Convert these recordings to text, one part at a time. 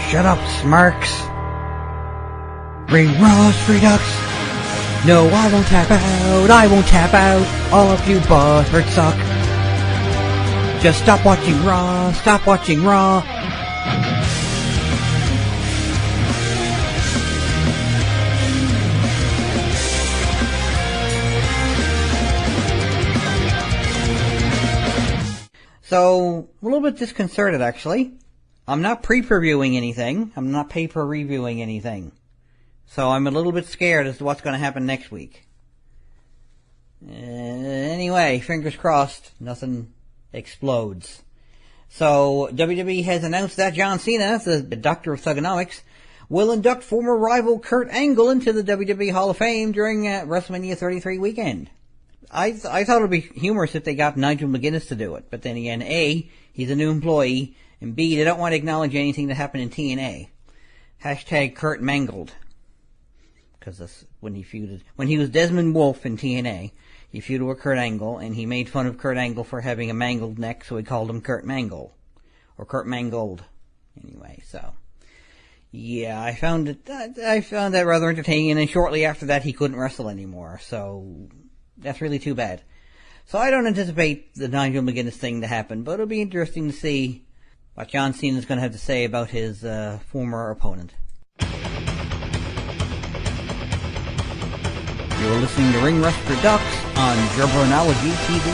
Shut up, Smarks. Ring Ross Redux. No, I won't tap out. I won't tap out. All of you bastards suck. Just stop watching Raw. Stop watching Raw. So, a little bit disconcerted actually. I'm not pre-previewing anything. I'm not pay-per-reviewing anything. So I'm a little bit scared as to what's going to happen next week. Anyway, fingers crossed, nothing explodes. So, WWE has announced that John Cena, the doctor of thugonomics, will induct former rival Kurt Angle into the WWE Hall of Fame during WrestleMania 33 weekend. I thought it would be humorous if they got Nigel McGuinness to do it, but then again, A, he's a new employee, and B, they don't want to acknowledge anything that happened in TNA. Hashtag Kurt Mangled. Because when he was Desmond Wolfe in TNA, he feuded with Kurt Angle, and he made fun of Kurt Angle for having a mangled neck, so he called him Kurt Mangle. Or Kurt Mangold. Anyway, so. Yeah, I found that rather entertaining, and shortly after that he couldn't wrestle anymore, so that's really too bad. So I don't anticipate the Nigel McGuinness thing to happen, but it'll be interesting to see what John Cena's going to have to say about his former opponent. You're listening to Ring Rust Redux on Gerbernology TV.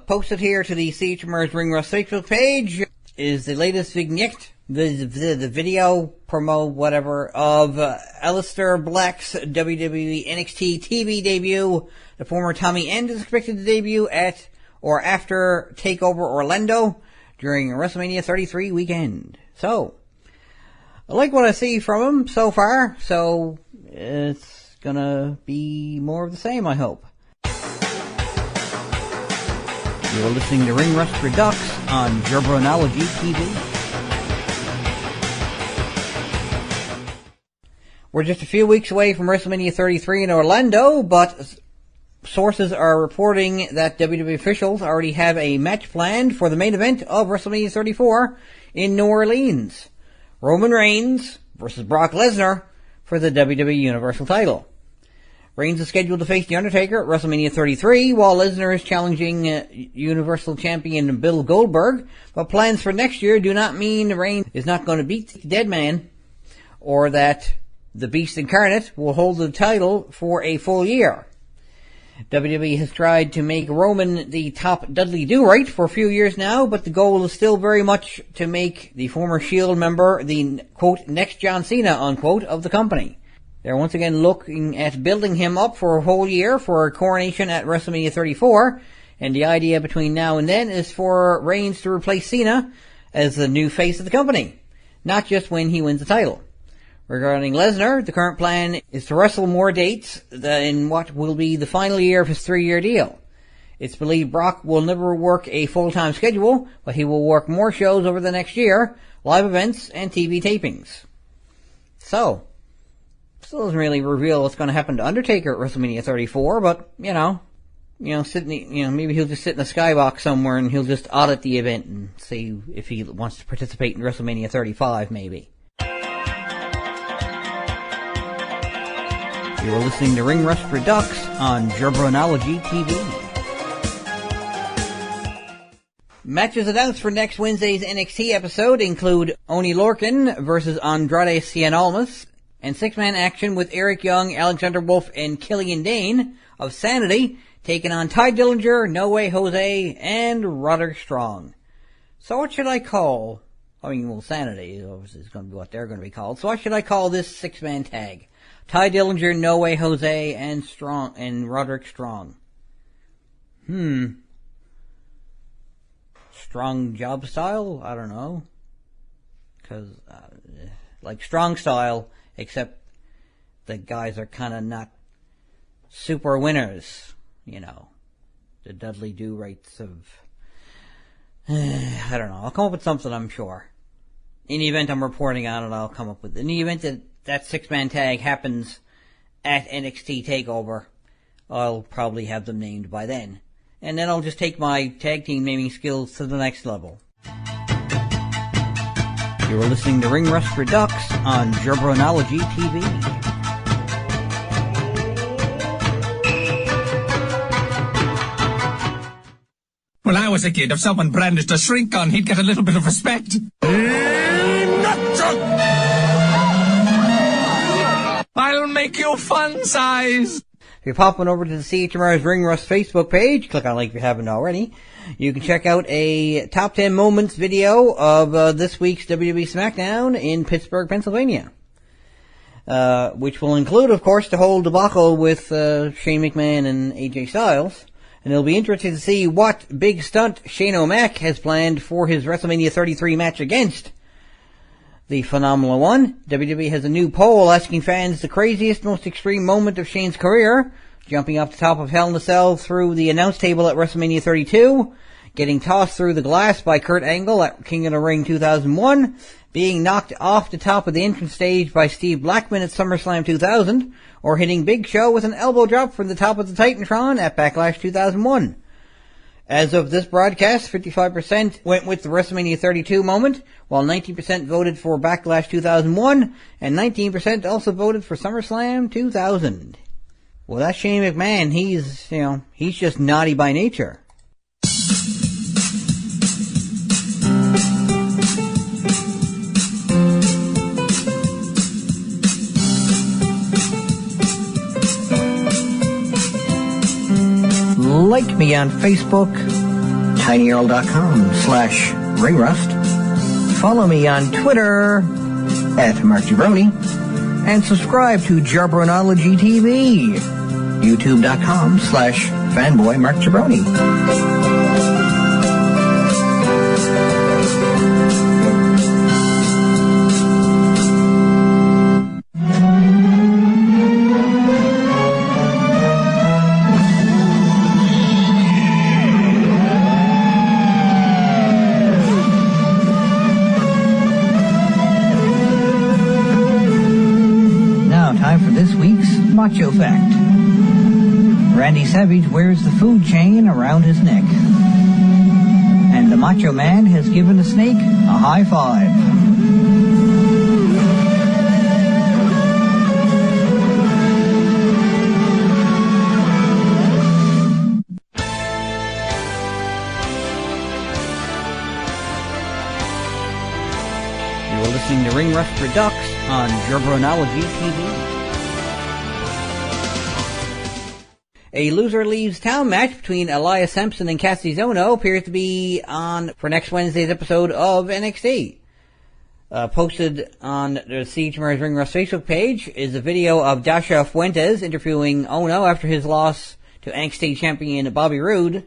Posted here to the CHMR's Ring Rust Facebook page is the latest vignette, the video promo, whatever, of Aleister Black's WWE NXT TV debut. The former Tommy End is expected to debut at or after TakeOver Orlando during WrestleMania 33 weekend. So, I like what I see from him so far, so it's gonna be more of the same, I hope. You're listening to Ring Rust Redux on Gerbernology TV. We're just a few weeks away from WrestleMania 33 in Orlando, but sources are reporting that WWE officials already have a match planned for the main event of WrestleMania 34 in New Orleans. Roman Reigns versus Brock Lesnar for the WWE Universal title. Reigns is scheduled to face The Undertaker at WrestleMania 33, while Lesnar is challenging Universal Champion Bill Goldberg, but plans for next year do not mean Reigns is not going to beat the Dead Man, or that the Beast Incarnate will hold the title for a full year. WWE has tried to make Roman the top Dudley Do-Right for a few years now, but the goal is still very much to make the former Shield member the, quote, next John Cena, unquote, of the company. They're once again looking at building him up for a whole year for a coronation at WrestleMania 34, and the idea between now and then is for Reigns to replace Cena as the new face of the company, not just when he wins the title. Regarding Lesnar, the current plan is to wrestle more dates in what will be the final year of his 3-year deal. It's believed Brock will never work a full-time schedule, but he will work more shows over the next year, live events, and TV tapings. So, still doesn't really reveal what's going to happen to Undertaker at WrestleMania 34, but, maybe he'll just sit in a skybox somewhere and he'll just audit the event and see if he wants to participate in WrestleMania 35, maybe. You are listening to Ring Rust Redux on Gerbernology TV. Matches announced for next Wednesday's NXT episode include Oney Lorcan versus Andrade Cien Almas, and six-man action with Eric Young, Alexander Wolf, and Killian Dane of Sanity taking on Ty Dillinger, No Way Jose, and Roderick Strong. So what should I call? Sanity is going to be what they're going to be called. So what should I call this six-man tag? Ty Dillinger, No Way Jose, and Roderick Strong. Strong job style? I don't know. Because, like strong style, except the guys are kind of not super winners, The Dudley Do-Rights of... I don't know. I'll come up with something, I'm sure. In the event I'm reporting on it, I'll come up with... In the event that six-man tag happens at NXT TakeOver, I'll probably have them named by then. and then I'll just take my tag team naming skills to the next level. You're listening to Ring Rust Redux on Jabronology TV. When I was a kid, if someone brandished a shrink gun, he'd get a little bit of respect. I'll make you fun size. If you're popping over to the CHMR's Ring Rust Facebook page, click on the link if you haven't already. You can check out a top 10 moments video of this week's WWE SmackDown in Pittsburgh, Pennsylvania. Which will include, of course, the whole debacle with Shane McMahon and AJ Styles. And it'll be interesting to see what big stunt Shane O'Mac has planned for his WrestleMania 33 match against the Phenomenal One. WWE has a new poll asking fans the craziest, most extreme moment of Shane's career, jumping off the top of Hell in a Cell through the announce table at WrestleMania 32, getting tossed through the glass by Kurt Angle at King of the Ring 2001, being knocked off the top of the entrance stage by Steve Blackman at SummerSlam 2000, or hitting Big Show with an elbow drop from the top of the Titantron at Backlash 2001. As of this broadcast, 55% went with the WrestleMania 32 moment, while 19% voted for Backlash 2001, and 19% also voted for SummerSlam 2000. Well, that's Shane McMahon. He's just naughty by nature. Like me on Facebook, tinyurl.com/ringrust. Follow me on Twitter @MarkJabroni. And subscribe to Jabronology TV, youtube.com/fanboymarkjabroni. Macho fact. Randy Savage wears the food chain around his neck. And the Macho Man has given a snake a high five. You're listening to Ring Rust Redux on Jabronology TV. A loser leaves town match between Elias Sampson and Cassidy Zono appears to be on for next Wednesday's episode of NXT. Posted on the CHMR's Ring Rust Facebook page is a video of Dasha Fuentes interviewing Ono after his loss to NXT champion Bobby Roode,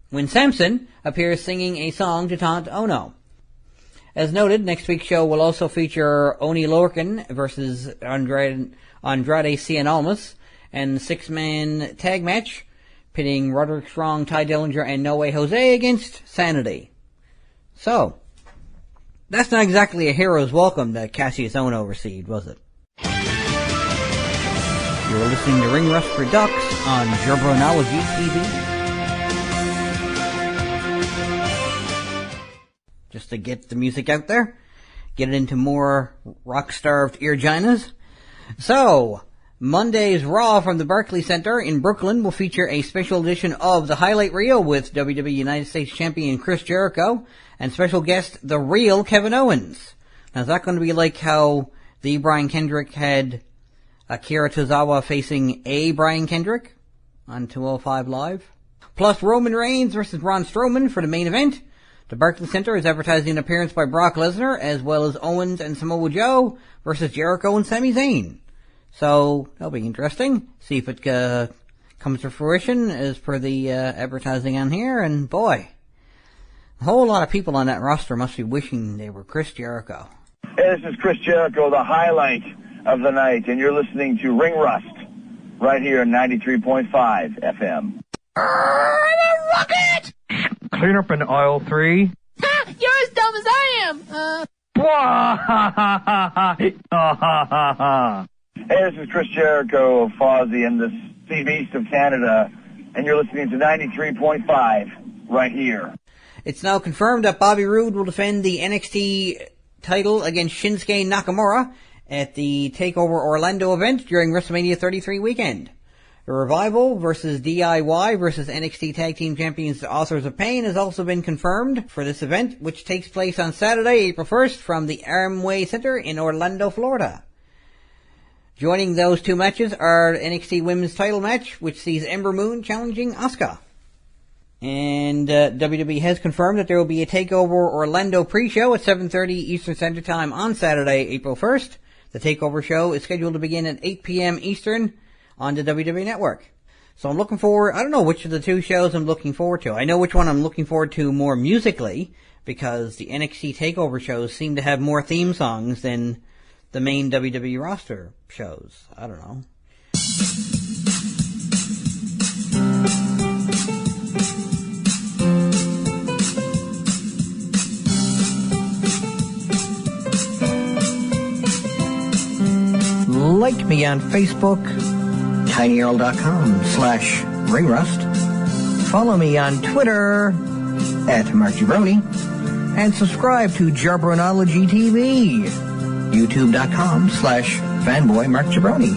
when Sampson appears singing a song to taunt Ono. As noted, next week's show will also feature Oni Lorcan versus Andrade Cien Almas, and 6-man tag match pitting Roderick Strong, Ty Dillinger, and No Way Jose against Sanity. So, that's not exactly a hero's welcome that Cassius Ohno received, was it? You're listening to Ring Rust Redux on Jabronology TV. Just to get the music out there, get it into more rock-starved earginas. So, Monday's Raw from the Barclays Center in Brooklyn will feature a special edition of the Highlight Reel with WWE United States Champion Chris Jericho and special guest The Real Kevin Owens. Now, is that going to be like how the Brian Kendrick had Akira Tozawa facing a Brian Kendrick on 205 Live? Plus Roman Reigns versus Braun Strowman for the main event. The Barclays Center is advertising an appearance by Brock Lesnar as well as Owens and Samoa Joe versus Jericho and Sami Zayn. So, that'll be interesting. See if it comes to fruition as per the advertising on here. And boy, a whole lot of people on that roster must be wishing they were Chris Jericho. Hey, this is Chris Jericho, the highlight of the night, and you're listening to Ring Rust right here on 93.5 FM. Rocket! Clean up in aisle 3. Ha! You're as dumb as I am! Hey, this is Chris Jericho of Fozzy and the Steve East of Canada, and you're listening to 93.5 right here. It's now confirmed that Bobby Roode will defend the NXT title against Shinsuke Nakamura at the TakeOver Orlando event during WrestleMania 33 weekend. The Revival versus DIY versus NXT Tag Team Champions the Authors of Pain has also been confirmed for this event, which takes place on Saturday, April 1st from the Amway Center in Orlando, Florida. Joining those two matches are NXT Women's title match, which sees Ember Moon challenging Asuka. And WWE has confirmed that there will be a TakeOver Orlando pre-show at 7:30 Eastern Standard Time on Saturday, April 1st. The TakeOver show is scheduled to begin at 8 p.m. Eastern on the WWE Network. So I'm looking forward, I don't know which of the two shows I'm looking forward to. I know which one I'm looking forward to more musically, because the NXT TakeOver shows seem to have more theme songs than the main WWE roster shows. I don't know. Like me on Facebook, tinyurl.com/ringrust. Follow me on Twitter @MarkGibroni, and subscribe to Jarbronology TV, youtube.com/fanboymarkgibroni.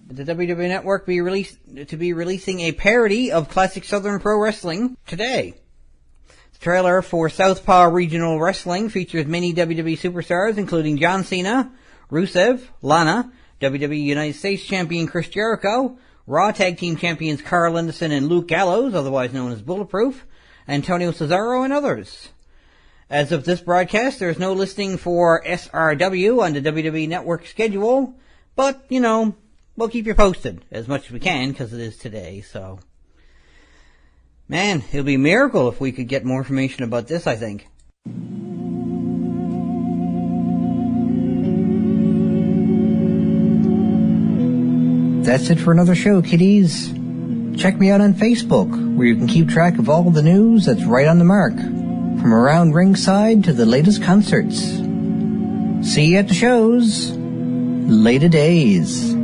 The WWE Network be releasing a parody of classic Southern Pro Wrestling today. The trailer for Southpaw Regional Wrestling features many WWE superstars, including John Cena, Rusev, Lana, WWE United States Champion Chris Jericho, Raw Tag Team Champions Carl Anderson and Luke Gallows, otherwise known as Bulletproof, Antonio Cesaro, and others. As of this broadcast, there is no listing for SRW on the WWE Network schedule, but, you know, we'll keep you posted as much as we can, because it is today, so. Man, it would be a miracle if we could get more information about this, I think. That's it for another show, kiddies. Check me out on Facebook, where you can keep track of all the news that's right on the mark, from around ringside to the latest concerts. See you at the shows. Later days.